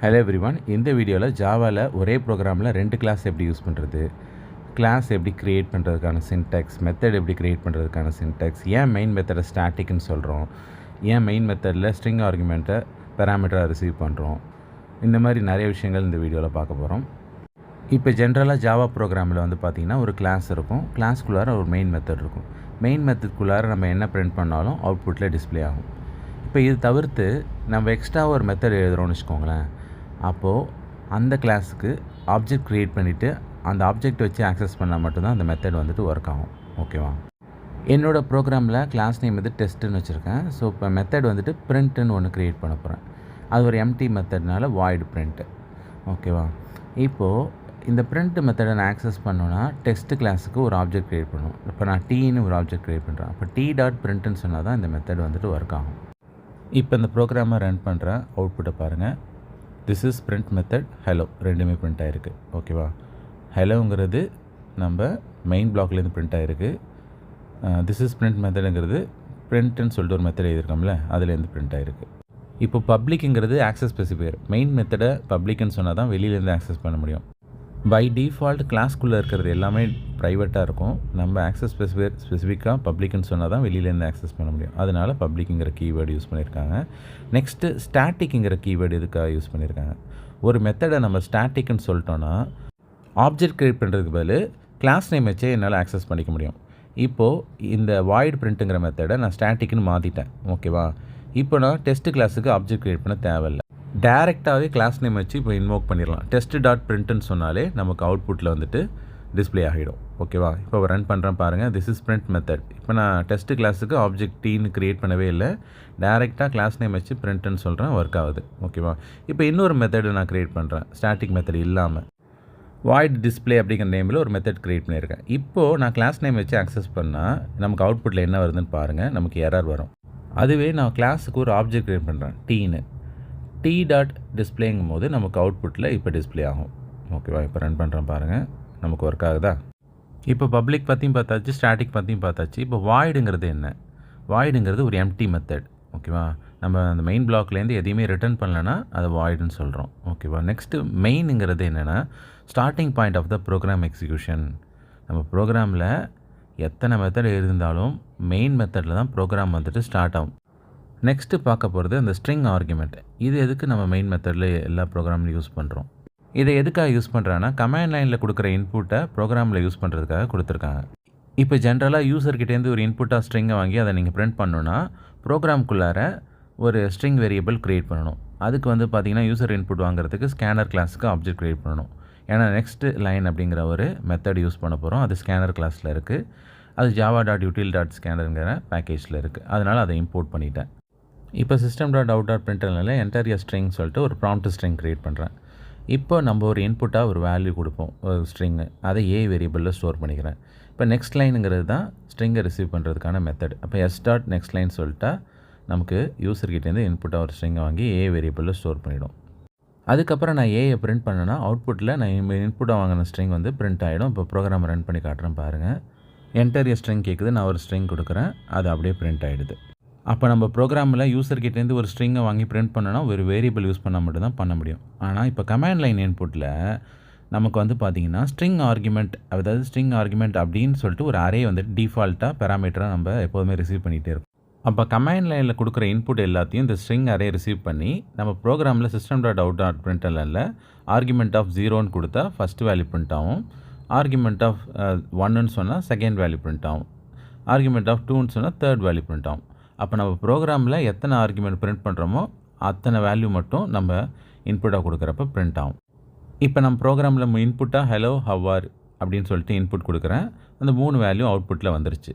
Hello everyone. இந்த வீடியோவில் ஜாவாவில் ஒரே ப்ரோக்ராமில் 2 கிளாஸ் எப்படி யூஸ் பண்ணுறது, கிளாஸ் எப்படி க்ரியேட் பண்ணுறதுக்கான சின்டெக்ஸ், மெத்தட் எப்படி க்ரியேட் பண்ணுறதுக்கான சின்டெக்ஸ், ஏன் மெயின் மெத்தடை ஸ்டாட்டிக்னு சொல்கிறோம், ஏன் மெயின் மெத்தடில் ஸ்ட்ரிங் ஆர்குமெண்ட்டை பேராமீட்டராக ரிசீவ் பண்ணுறோம், இந்த மாதிரி நிறைய விஷயங்கள் இந்த வீடியோவில் பார்க்க போகிறோம். இப்போ ஜென்ரலாக ஜாவா ப்ரோக்ராமில் வந்து பார்த்திங்கன்னா ஒரு கிளாஸ் இருக்கும், கிளாஸ்க்குள்ளார ஒரு மெயின் மெத்தட் இருக்கும். மெயின் மெத்தட்குள்ளார நம்ம என்ன பிரிண்ட் பண்ணாலும் அவுட்புட்டில் டிஸ்பிளே ஆகும். இப்போ இது தவிர்த்து நம்ம எக்ஸ்ட்ரா ஒரு மெத்தட் எழுதுகிறோம்னு வச்சுக்கோங்களேன். அப்போது அந்த கிளாஸுக்கு ஆப்ஜெக்ட் க்ரியேட் பண்ணிவிட்டு அந்த ஆப்ஜெக்ட் வச்சு ஆக்சஸ் பண்ணால் மட்டும்தான் அந்த மெத்தட் வந்துட்டு ஒர்க் ஆகும். ஓகேவா? என்னோடய ப்ரோக்ராமில் கிளாஸ் நேம் வந்து டெஸ்ட்டுன்னு வச்சுருக்கேன். ஸோ இப்போ மெத்தட் வந்துட்டு பிரிண்ட்டுன்னு ஒன்று க்ரியேட் பண்ண போகிறேன். அது ஒரு எம்டி மெத்தட்னால வாய்டு பிரிண்ட்டு. ஓகேவா? இப்போது இந்த பிரிண்ட் மெத்தடை நான் ஆக்சஸ் பண்ணோன்னா டெஸ்ட் கிளாஸுக்கு ஒரு ஆப்ஜெக்ட் க்ரியேட் பண்ணணும். இப்போ நான் டீன்னு ஒரு ஆப்ஜெக்ட் க்ரியேட் பண்ணுறேன். அப்போ டி டாட் பிரிண்ட்டுன்னு சொன்னால் தான் இந்த மெத்தட் வந்துட்டு ஒர்க் ஆகும். இப்போ இந்த ப்ரோக்ராமை ரன் பண்ணுறேன். அவுட்புட்டை பாருங்கள். This is print method hello, ரெண்டுமே பிரிண்ட் ஆகிருக்கு. ஓகேவா? ஹலோங்கிறது நம்ம மெயின் பிளாக்லேருந்து பிரிண்ட் ஆகிருக்கு. திஸ் இஸ் பிரிண்ட் மெத்தடுங்கிறது பிரிண்ட்டுன்னு சொல்லிட்டு ஒரு மெத்தட் எழுதியிருக்கோம்ல, அதுலேருந்து பிரிண்ட் ஆகிருக்கு. இப்போ பப்ளிக்குங்கிறது ஆக்சஸ் ஸ்பெசிஃபையர். மெயின் மெத்தடை பப்ளிக்குன்னு சொன்னால் தான் வெளியிலேருந்து ஆக்சஸ் பண்ண முடியும். பை டிஃபால்ட் கிளாஸ்க்குள்ளே இருக்கிறது எல்லாமே ப்ரைவேட்டாக இருக்கும். நம்ம ஆக்சஸ் ஸ்பெசிஃபிக்காக பப்ளிக்குன்னு சொன்னால் தான் வெளியிலேருந்து ஆக்சஸ் பண்ண முடியும். அதனால் பப்ளிக்குங்கிற கீவேர்டு யூஸ் பண்ணியிருக்காங்க. நெக்ஸ்ட்டு ஸ்டாட்டிக்குங்கிற கீவேர்டு எதுக்காக யூஸ் பண்ணியிருக்காங்க? ஒரு மெத்தடை நம்ம ஸ்டாட்டிக்குன்னு சொல்லிட்டோன்னா ஆப்ஜெக்ட் க்ரியேட் பண்ணுறதுக்கு பதில் கிளாஸ் நேம் வச்சே என்னால் ஆக்சஸ் பண்ணிக்க முடியும். இப்போது இந்த வாய்டு பிரிண்ட்டுங்கிற மெத்தடை நான் ஸ்டாட்டிக்குன்னு மாற்றிட்டேன். ஓகேவா? இப்போ நான் டெஸ்ட் கிளாஸுக்கு ஆப்ஜெக்ட் க்ரியேட் பண்ண தேவையில்லை. டேரெக்டாகவே கிளாஸ் நேம் வச்சு இப்போ இன்வோக் பண்ணிடலாம். டெஸ்ட் டாட் பிரிண்ட்டுன்னு சொன்னாலே நமக்கு அவுட்புட்டில் வந்துட்டு டிஸ்பிளே ஆகிடும். ஓகேவா? இப்போ ரன் பண்ணுறேன் பாருங்கள். This is print method. இப்போ நான் டெஸ்ட் கிளாஸுக்கு ஆப்ஜெக்ட் டீன்னு க்ரியேட் பண்ணவே இல்லை. டேரெக்டாக கிளாஸ் நேம் வச்சு பிரிண்ட்டுன்னு சொல்கிறேன், ஒர்க் ஆகுது. ஓகேவா? இப்போ இன்னொரு மெத்தடு நான் க்ரியேட் பண்ணுறேன், ஸ்டாட்டிக் மெத்தட் இல்லாமல். வாய்ட் டிஸ்பிளே அப்படிங்கிற நேமில் ஒரு மெத்தட் க்ரியேட் பண்ணியிருக்கேன். இப்போது நான் கிளாஸ் நேம் வச்சு ஆக்சஸ் பண்ணால் நமக்கு அவுட்புட்டில் என்ன வருதுன்னு பாருங்கள். நமக்கு எரர் வரும். அதுவே நான் கிளாஸுக்கு ஒரு ஆப்ஜெக்ட் க்ரியேட் பண்ணுறேன், டீன்னு. டி டாட் டிஸ்பிளேங்கும் போது நமக்கு அவுட்புட்டில் இப்போ டிஸ்பிளே ஆகும். ஓகேவா? இப்போ ரன் பண்ணுறேன் பாருங்கள். நமக்கு ஒர்க் ஆகுதா? இப்போ பப்ளிக் பற்றியும் பார்த்தாச்சு, ஸ்டாட்டிக் பற்றியும் பார்த்தாச்சு. இப்போ வாய்டுங்கிறது என்ன? வாய்டுங்கிறது ஒரு எம்டி மெத்தட். ஓகேவா? நம்ம அந்த மெயின் பிளாக்லேருந்து எதையுமே ரிட்டர்ன் பண்ணலன்னா அது வாய்டுன்னு சொல்கிறோம். ஓகேவா? நெக்ஸ்ட்டு மெயினுங்கிறது என்னென்னா starting point of the program execution. நம்ம ப்ரோக்ராமில் எத்தனை மெத்தட் இருந்தாலும் மெயின் மெத்தடில் தான் ப்ரோக்ராம் வந்துட்டு ஸ்டார்ட் ஆகும். நெக்ஸ்ட்டு பார்க்க போகிறது அந்த ஸ்ட்ரிங் ஆர்குமெண்ட். இது எதுக்கு நம்ம மெயின் மெத்தடில் எல்லா ப்ரோக்ராம்லையும் யூஸ் பண்ணுறோம்? இதை எதுக்காக யூஸ் பண்ணுறாங்கன்னா கமாண்ட் லைனில் கொடுக்குற இன்புட்டை ப்ரோக்ராமில் யூஸ் பண்ணுறதுக்காக கொடுத்துருக்காங்க. இப்போ ஜென்ரலாக யூசர்கிட்டேருந்து ஒரு இன்புட்டாக ஸ்ட்ரிங்கை வாங்கி அதை நீங்கள் பிரிண்ட் பண்ணணுன்னா ப்ரோக்ராம்குள்ளார ஒரு ஸ்ட்ரிங் வேரியபிள் க்ரியேட் பண்ணணும். அதுக்கு வந்து பார்த்திங்கன்னா யூசர் இன்புட் வாங்குறதுக்கு ஸ்கேனர் கிளாஸுக்கு ஆப்ஜெக்ட் க்ரியேட் பண்ணணும். ஏன்னா நெக்ஸ்ட் லைன் அப்படிங்கிற ஒரு மெத்தட் யூஸ் பண்ண போகிறோம். அது ஸ்கேனர் கிளாஸில் இருக்குது. அது ஜாவா டாட் யூட்டில் டாட் ஸ்கேனருங்கிற பேக்கேஜில் இருக்குது. அதனால் அதை இம்போர்ட் பண்ணிட்டேன். இப்போ சிஸ்டம் டாட் அவுட் டாட் பிரிண்டர்ல என்டர் எ ஸ்ட்ரிங் சொல்லிட்டு ஒரு ப்ராம்ப்ட் ஸ்ட்ரிங் க்ரியேட் பண்ணுறேன். இப்போ நம்ம ஒரு இன்புட்டாக ஒரு வேல்யூ கொடுப்போம், ஒரு ஸ்ட்ரிங்கு. அதை ஏ வேரியபிளில் ஸ்டோர் பண்ணிக்கிறேன். இப்போ நெக்ஸ்ட் லைனுங்கிறது தான் ஸ்ட்ரிங்கை ரிசீவ் பண்ணுறதுக்கான மெத்தட். அப்போ எஸ் டாட் நெக்ஸ்ட் லைன் சொல்லிட்டா நமக்கு யூசர்கிட்டேருந்து இன்புட்டாக ஒரு ஸ்ட்ரிங்கை வாங்கி ஏ வேரியபிளில் ஸ்டோர் பண்ணிவிடும். அதுக்கப்புறம் நான் ஏயை பிரிண்ட் பண்ணேன்னா அவுட்புட்டில் நான் இன்புட்டாக வாங்கின ஸ்ட்ரிங் வந்து பிரிண்ட் ஆகிடும். இப்போ ப்ரோக்ராம் ரன் பண்ணி காட்டுறேன் பாருங்கள். என்டர் எ ஸ்ட்ரிங் கேட்குது, நான் ஒரு ஸ்ட்ரிங் கொடுக்குறேன், அது அப்படியே பிரிண்ட் ஆகிடுது. அப்போ நம்ம ப்ரோக்ராமில் யூசர்கிட்டேருந்து ஒரு ஸ்ட்ரிங்கை வாங்கி பிரிண்ட் பண்ணோன்னா ஒரு வேரியபிள் யூஸ் பண்ணால் மட்டும் தான் பண்ண முடியும். ஆனால் இப்போ கமாண்ட் லைன் இன்புட்டில் நமக்கு வந்து பார்த்திங்கன்னா ஸ்ட்ரிங் ஆர்குமெண்ட், அதாவது ஸ்ட்ரிங் ஆர்குமெண்ட் அப்படின்னு சொல்லிட்டு ஒரு அரே வந்துட்டு டிஃபால்ட்டாக பேராமீட்டராக நம்ம எப்போதுமே ரிசீவ் பண்ணிகிட்டே இருக்கும். அப்போ கமாண்ட் லைனில் கொடுக்குற இன்புட் எல்லாத்தையும் இந்த ஸ்ட்ரிங் அரே ரிசீவ் பண்ணி நம்ம ப்ரோக்ராமில் சிஸ்டம் டாட் அவுட் டாட் பிரிண்டரில் ஆர்குமெண்ட் ஆஃப் 0ன்னு கொடுத்தா ஃபஸ்ட் வேல்யூ பிரிண்ட் ஆகும். ஆர்குமெண்ட் ஆஃப் 1ன்னு சொன்னால் செகண்ட் வேல்யூ பிரிண்ட் ஆகும். ஆர்குமெண்ட் ஆஃப் 2ன்னு சொன்னால் தேர்ட் வேல்யூ பிரிண்ட் ஆகும். அப்போ நம்ம ப்ரோக்ராமில் எத்தனை ஆர்குமெண்ட் பிரிண்ட் பண்ணுறோமோ அத்தனை வேல்யூ மட்டும் நம்ம இன்புட்டாக கொடுக்குறப்ப பிரிண்ட் ஆகும். இப்போ நம்ம ப்ரோக்ராமில் இன்புட்டாக ஹலோ ஹவ்வார் அப்படின்னு சொல்லிட்டு இன்புட் கொடுக்குறேன். அந்த 3 வேல்யூ அவுட்புட்டில் வந்துருச்சு.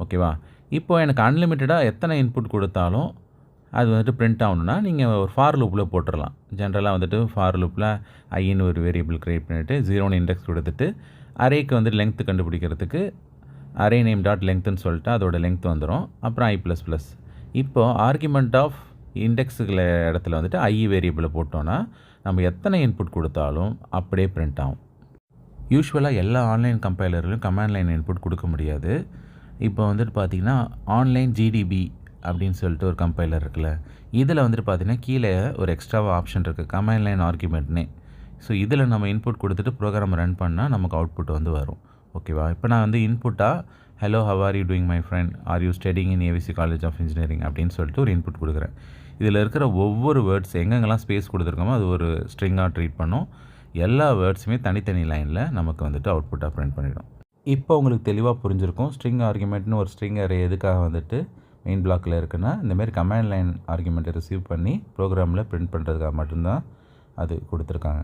ஓகேவா? இப்போது எனக்கு அன்லிமிட்டடாக எத்தனை இன்புட் கொடுத்தாலும் அது வந்துட்டு பிரிண்ட் ஆகணுன்னா நீங்கள் ஒரு ஃபார் லூப்பில் போட்டுடலாம். ஜென்ரலாக வந்துட்டு ஃபார் லூப்பில் ஐன்னு ஒரு வேரியபிள் க்ரியேட் பண்ணிவிட்டு 0ன்னு இண்டெக்ஸ் கொடுத்துட்டு அரேக்கு வந்து லெங்க்த்து கண்டுபிடிக்கிறதுக்கு அரே நேம் டாட் லெங்க்த்துன்னு சொல்லிட்டு அதோட லெங்க்த் வந்துடும். அப்புறம் i++. இப்போது ஆர்குமெண்ட் ஆஃப் இண்டெக்ஸுகளை இடத்துல வந்துட்டு ஐ வேரியபிளை போட்டோன்னா நம்ம எத்தனை இன்புட் கொடுத்தாலும் அப்படியே பிரிண்ட் ஆகும். யூஸ்வலாக எல்லா ஆன்லைன் கம்பைலர்லையும் கமாண்ட் லைன் இன்புட் கொடுக்க முடியாது. இப்போ வந்துட்டு பார்த்திங்கன்னா ஆன்லைன் ஜிடிபி அப்படின்னு சொல்லிட்டு ஒரு கம்பைலர் இருக்குல்ல, இதில் வந்துட்டு பார்த்தீங்கன்னா கீழே ஒரு எக்ஸ்ட்ராவாக ஆப்ஷன் இருக்குது, கமாண்ட் லைன் ஆர்குமெண்ட்னே. ஸோ இதில் நம்ம இன்புட் கொடுத்துட்டு ப்ரோக்ராம் ரன் பண்ணால் நமக்கு அவுட்புட் வந்து வரும். ஓகேவா? இப்போ நான் வந்து இன்புட்டாக hello how are you doing my friend, are you studying in AVC college of engineering அப்படின்னு சொல்லிட்டு ஒரு இன்புட் கொடுக்குறேன். இதில் இருக்கிற ஒவ்வொரு வேர்ட்ஸ் எங்கெங்கெல்லாம் ஸ்பேஸ் கொடுத்துருக்கோமோ அது ஒரு ஸ்ட்ரிங்காக ட்ரீட் பண்ணும். எல்லா வேர்ட்ஸுமே தனித்தனி லைனில் நமக்கு வந்துட்டு அவுட்புட்டாக பிரிண்ட் பண்ணிடும். இப்போ உங்களுக்கு தெளிவாக புரிஞ்சிருக்கும் ஸ்ட்ரிங் ஆர்குமெண்ட்னு ஒரு ஸ்ட்ரிங் அரே எதுக்காக வந்துட்டு மெயின் பிளாக்கில் இருக்குன்னா, இந்தமாரி கமாண்ட் லைன் ஆர்குமெண்ட்டை ரிசீவ் பண்ணி ப்ரோக்ராமில் பிரிண்ட் பண்ணுறதுக்காக மட்டும்தான் அது கொடுத்துருக்காங்க.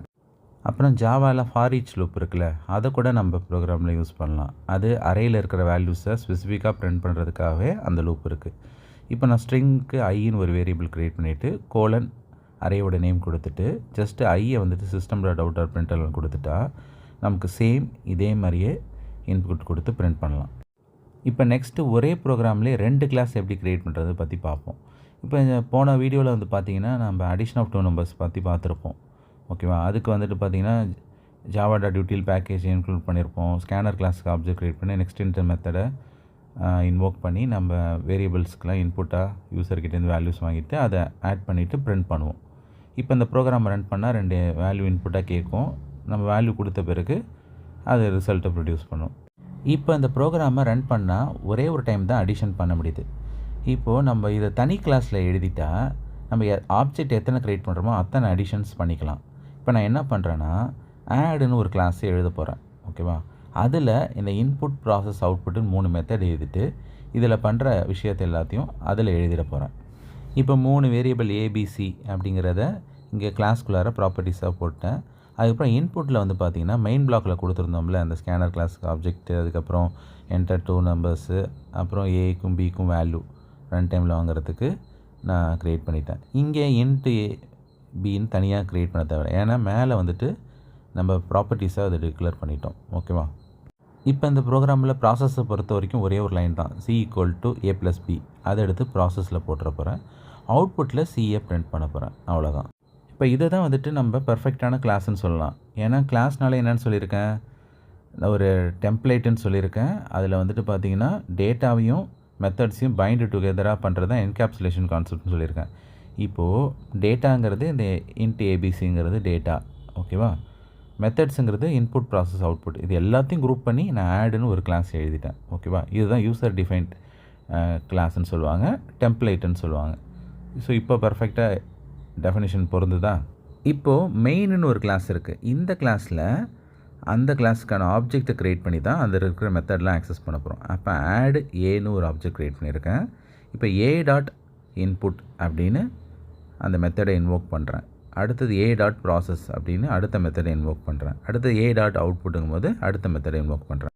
அப்புறம் ஜாவாவில் ஃபார் ஈச் லூப் இருக்குல்ல, அதை கூட நம்ம ப்ரோக்ராமில் யூஸ் பண்ணலாம். அது அரேயில் இருக்கிற வேல்யூஸை ஸ்பெசிஃபிக்காக பிரிண்ட் பண்ணுறதுக்காகவே அந்த லூப் இருக்குது. இப்போ நான் ஸ்ட்ரிங்க்கு ஐன்னு ஒரு வேரியபிள் க்ரியேட் பண்ணிவிட்டு கோலன் அரேயோட நேம் கொடுத்துட்டு ஜஸ்ட்டு ஐயை வந்துட்டு சிஸ்டம் டாட் அவுட் ஆர் பிரிண்டர்னு கொடுத்துட்டா நமக்கு சேம் இதே மாதிரியே இன்புட் கொடுத்து பிரிண்ட் பண்ணலாம். இப்போ நெக்ஸ்ட்டு ஒரே ப்ரோக்ராம்லேயே 2 கிளாஸ் எப்படி க்ரியேட் பண்ணுறது பற்றி பார்ப்போம். இப்போ போன வீடியோவில் வந்து பார்த்திங்கன்னா நம்ம அடிஷன் ஆஃப் 2 நம்பர்ஸ் பற்றி பார்த்துருப்போம். ஓகேவா? அதுக்கு வந்துட்டு பார்த்திங்கன்னா ஜாவா டாட் யூட்டில் பேக்கேஜ் இன்க்ளூட் பண்ணியிருப்போம். ஸ்கேனர் கிளாஸுக்கு ஆப்ஜெக்ட் க்ரியேட் பண்ணி நெக்ஸ்ட் இன்டர் மெத்தடை இன்வோக் பண்ணி நம்ம வேரியபிள்ஸ்க்கெலாம் இன்புட்டாக யூசர்கிட்டேருந்து வேல்யூஸ் வாங்கிட்டு அதை ஆட் பண்ணிவிட்டு பிரிண்ட் பண்ணுவோம். இப்போ இந்த ப்ரோக்ராம் ரன் பண்ணால் 2 வேல்யூ இன்புட்டாக கேட்கும். நம்ம வேல்யூ கொடுத்த பிறகு அது ரிசல்ட்டை ப்ரொடியூஸ் பண்ணும். இப்போ இந்த ப்ரோக்ராமை ரன் பண்ணால் ஒரே ஒரு டைம் தான் அடிஷன் பண்ண முடியுது. இப்போது நம்ம இதை தனி கிளாஸில் எழுதிட்டா நம்ம ஆப்ஜெக்ட் எத்தனை க்ரியேட் பண்ணுறோமோ அத்தனை அடிஷன்ஸ் பண்ணிக்கலாம். இப்போ நான் என்ன பண்ணுறேன்னா ஆடுன்னு ஒரு கிளாஸே எழுத போகிறேன். ஓகேவா? அதில் இந்த இன்புட் ப்ராசஸ் அவுட்புட்டுன்னு 3 மெத்தட் எழுதிட்டு இதில் பண்ணுற விஷயத்தை எல்லாத்தையும் அதில் எழுதிட போகிறேன். இப்போ 3 வேரியபிள் ஏபிசி அப்படிங்கிறத இங்கே கிளாஸ்குள்ளார ப்ராப்பர்ட்டிஸாக போட்டேன். அதுக்கப்புறம் இன்புட்டில் வந்து பார்த்திங்கன்னா மெயின் பிளாக்கில் கொடுத்துருந்தோம்ல அந்த ஸ்கேனர் கிளாஸுக்கு ஆப்ஜெக்ட்டு, அதுக்கப்புறம் என்டர் 2 நம்பர்ஸு, அப்புறம் ஏக்கும் பிக்கும் வேல்யூ ரன் டைமில் வாங்குறதுக்கு நான் க்ரியேட் பண்ணிட்டேன். இங்கே இன்ட்டு ஏ பின்னு தனியாக க்ரியேட் பண்ண தேவை, ஏன்னா மேலே வந்துட்டு நம்ம ப்ராப்பர்ட்டிஸாக அதை டிக்ளேர் பண்ணிட்டோம். ஓகேவா? இப்போ இந்த ப்ரோக்ராமில் ப்ராசஸை பொறுத்த வரைக்கும் ஒரே ஒரு லைன் தான், C = A + B. அதை எடுத்து ப்ராசஸில் போட்டுற போகிறேன். அவுட்புட்டில் சிஏ பிரிண்ட் பண்ண போகிறேன். அவ்வளோதான். இப்போ இதை தான் வந்துட்டு நம்ம பெர்ஃபெக்டான கிளாஸ்ன்னு சொல்லலாம். ஏன்னா கிளாஸ்னால என்னென்னு சொல்லியிருக்கேன், ஒரு டெம்ப்ளேட்டுன்னு சொல்லியிருக்கேன். அதில் வந்துட்டு பார்த்திங்கன்னா டேட்டாவையும் மெத்தட்ஸையும் பைண்டு டுகெதராக பண்ணுறது தான் என்கேப்சுலேஷன் கான்செப்ட்னு சொல்லியிருக்கேன். இப்போது டேட்டாங்கிறது இந்த இன்ட் ஏபிசிங்கிறது டேட்டா. ஓகேவா? மெத்தட்ஸுங்கிறது இன்புட் ப்ராசஸ் அவுட்புட். இது எல்லாத்தையும் குரூப் பண்ணி நான் ஆடுன்னு ஒரு கிளாஸ் எழுதிட்டேன். ஓகேவா? இதுதான் யூசர் டிஃபைன்ட் கிளாஸ்ன்னு சொல்லுவாங்க, டெம்ப்ளேட்டுன்னு சொல்லுவாங்க. ஸோ இப்போ பர்ஃபெக்டாக டெஃபினிஷன் பொருந்துதா? இப்போது மெயின்னு ஒரு கிளாஸ் இருக்குது. இந்த கிளாஸில் அந்த கிளாஸுக்கான ஆப்ஜெக்டை க்ரியேட் பண்ணி தான் அதில் இருக்கிற மெத்தட்லாம் ஆக்சஸ் பண்ண போகிறோம். அப்போ ஆட் ஏன்னு ஒரு ஆப்ஜெக்ட் க்ரியேட் பண்ணியிருக்கேன். இப்போ ஏ டாட் இன்புட் அப்படின்னு அந்த மெத்தடை இன்வோக் பண்ணுறேன். அடுத்தது ஏ டாட் ப்ராசஸ் அப்படின்னு அடுத்த மெத்தடை இன்வோக் பண்ணுறேன். அடுத்தது ஏ டாட் அவுட்புட்டுங்கும் போது அடுத்த மெத்தடை இன்வோக் பண்ணுறேன்.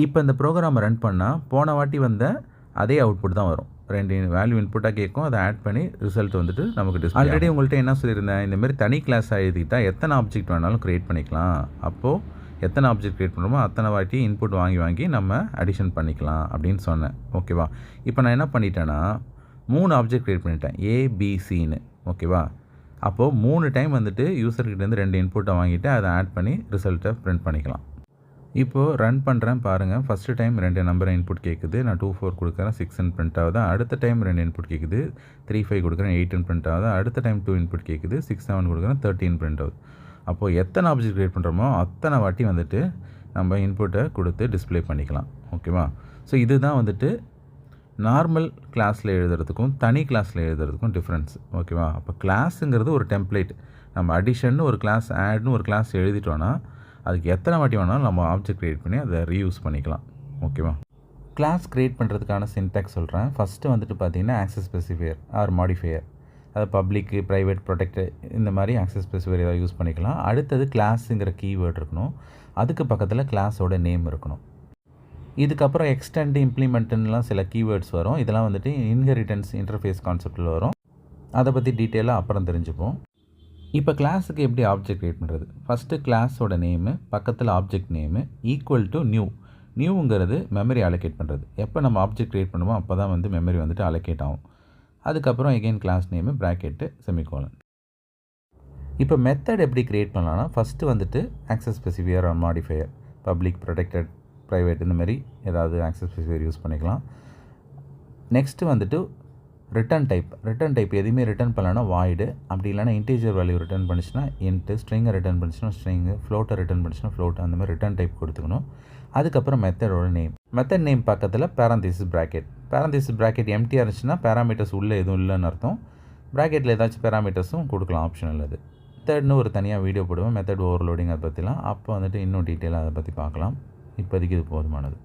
இப்போ இந்த ப்ரோக்ராமை ரன் பண்ணால் போன வாட்டி வந்த அதே அவுட்புட் தான் வரும். 2 வேல்யூ இன்புட்டாக கேட்கும், அதை ஆட் பண்ணி ரிசல்ட் வந்துட்டு நமக்கு டிஸ்பிளே. ஆல்ரெடி உங்கள்கிட்ட என்ன சொல்லியிருந்தேன், இந்தமாரி தனி கிளாஸாக எழுதிட்டால் எத்தனை ஆப்ஜெக்ட் வேணாலும் க்ரியேட் பண்ணிக்கலாம். அப்போது எத்தனை ஆப்ஜெக்ட் க்ரியேட் பண்ணுறோமோ அத்தனை வாட்டி இன்புட் வாங்கி நம்ம அடிஷன் பண்ணிக்கலாம் அப்படின்னு சொன்னேன். ஓகேவா? இப்போ நான் என்ன பண்ணிட்டேன்னா 3 ஆப்ஜெக்ட் க்ரியேட் பண்ணிட்டேன், ஏபிசின்னு. ஓகேவா? அப்போது 3 டைம் வந்துட்டு யூசர்கிட்டேருந்து 2 இன்புட்டை வாங்கிட்டு அதை ஆட் பண்ணி ரிசல்ட்டை பிரிண்ட் பண்ணிக்கலாம். இப்போது ரன் பண்ணுறேன் பாருங்கள். ஃபஸ்ட்டு டைம் 2 நம்பரை இன்புட் கேட்குது, நான் 2 4 கொடுக்குறேன், 6 பிரிண்ட் ஆகுது. அடுத்த டைம் 2 இன்புட் கேட்குது, 3 5 கொடுக்குறேன், 8 பிரிண்ட் ஆகுது. அடுத்த டைம் 2 இன்புட் கேட்குது, 6 7 கொடுக்குறேன், 13 பிரிண்ட் ஆகுது. அப்போது எத்தனை ஆப்ஜெக்ட் க்ரியேட் பண்ணுறோமோ அத்தனை வாட்டி வந்துட்டு நம்ம இன்புட்டை கொடுத்து டிஸ்பிளே பண்ணிக்கலாம். ஓகேவா? ஸோ இதுதான் வந்துட்டு நார்மல் கிளாஸில் எழுதுறதுக்கும் தனி கிளாஸில் எழுதுறதுக்கும் டிஃப்ரென்ஸ். ஓகேவா? அப்போ கிளாஸுங்கிறது ஒரு டெம்ப்ளேட். நம்ம அடிஷன்னு ஒரு கிளாஸ், ஆட்னு ஒரு கிளாஸ் எழுதிட்டோன்னா அதுக்கு எத்தனை வாட்டி வேணாலும் நம்ம ஆப்ஜெக்ட் க்ரியேட் பண்ணி அதை ரீயூஸ் பண்ணிக்கலாம். ஓகேவா? கிளாஸ் க்ரியேட் பண்ணுறதுக்கான சின்டாக்ஸ் சொல்கிறேன். ஃபஸ்ட்டு வந்துட்டு பார்த்திங்கன்னா ஆக்சஸ் ஸ்பெசிஃபையர் ஆர் மாடிஃபையர், அது பப்ளிக்கு, ப்ரைவேட், ப்ரொடெக்ட் இந்த மாதிரி ஆக்சஸ் ஸ்பெசிஃபையர் ஏதாவது யூஸ் பண்ணிக்கலாம். அடுத்தது கிளாஸுங்கிற கீவேர்ட் இருக்கணும். அதுக்கு பக்கத்தில் கிளாஸோட நேம் இருக்கணும். இதுக்கப்புறம் எக்ஸ்டெண்ட், இம்ப்ளிமெண்ட்டுலாம் சில கீவேர்ட்ஸ் வரும். இதெல்லாம் வந்துட்டு இன்ஹெரிட்டன்ஸ் இன்டர்ஃபேஸ் கான்செப்டில் வரும். அதை பற்றி டீட்டெயிலாக அப்புறம் தெரிஞ்சுப்போம். இப்போ கிளாஸுக்கு எப்படி ஆப்ஜெக்ட் க்ரியேட் பண்ணுறது? ஃபஸ்ட்டு கிளாஸோட நேமு, பக்கத்தில் ஆப்ஜெக்ட் நேமு = நியூ. நியூங்கிறது மெமரி அலோகேட் பண்ணுறது. எப்போ நம்ம ஆப்ஜெக்ட் க்ரியேட் பண்ணுவோம் அப்போ தான் வந்து மெமரி வந்துட்டு அலோகேட் ஆகும். அதுக்கப்புறம் again class name, bracket, semicolon. இப்போ மெத்தட் எப்படி க்ரியேட் பண்ணலாம்னா ஃபஸ்ட்டு வந்துட்டு access specifier or modifier, public, protected, private இந்த மாதிரி ஏதாவது ஆக்சஸ் ஸ்பெசிஃபையர் யூஸ் பண்ணிக்கலாம். நெக்ஸ்ட்டு வந்துட்டு ரிட்டர்ன் டைப் எதுவுமே ரிட்டர்ன் பண்ணலன்னா வாய்டு, அப்படி இல்லைனா இன்டீஜர் வேல்யூ ரிட்டர்ன் பண்ணிச்சுன்னா இன்ட்டு, ஸ்ட்ரிங்கை ரிட்டர்ன் பண்ணிச்சுன்னா ஸ்ட்ரிங்கு, ஃப்ளோட்டை ரிட்டர்ன் பண்ணிச்சுன்னா ஃப்ளோட், அந்த மாதிரி ரிட்டர்ன் டைப் கொடுத்துக்கணும். அதுக்கப்புறம் மெத்தடோட நேம், மெத்தட் நேம் பக்கத்தில் பேரந்தீசிஸ் ப்ராக்கெட் எம்டியாக இருந்துச்சுன்னா பேராமீட்டர்ஸ் உள்ளே எதுவும் இல்லைன்னு அர்த்தம். ப்ராக்கெட்டில் ஏதாச்சும் பேராமீட்டர்ஸும் கொடுக்கலாம், ஆப்ஷனல் அது. மெத்தட்னு ஒரு தனியாக வீடியோ போடுவேன், மெத்தட் ஓவர்லோடிங் அதை பற்றிலாம். அப்போ வந்துட்டு இன்னும் டீட்டெயிலாக அதை பற்றி பார்க்கலாம். இப்போதைக்கு இது போதுமானது.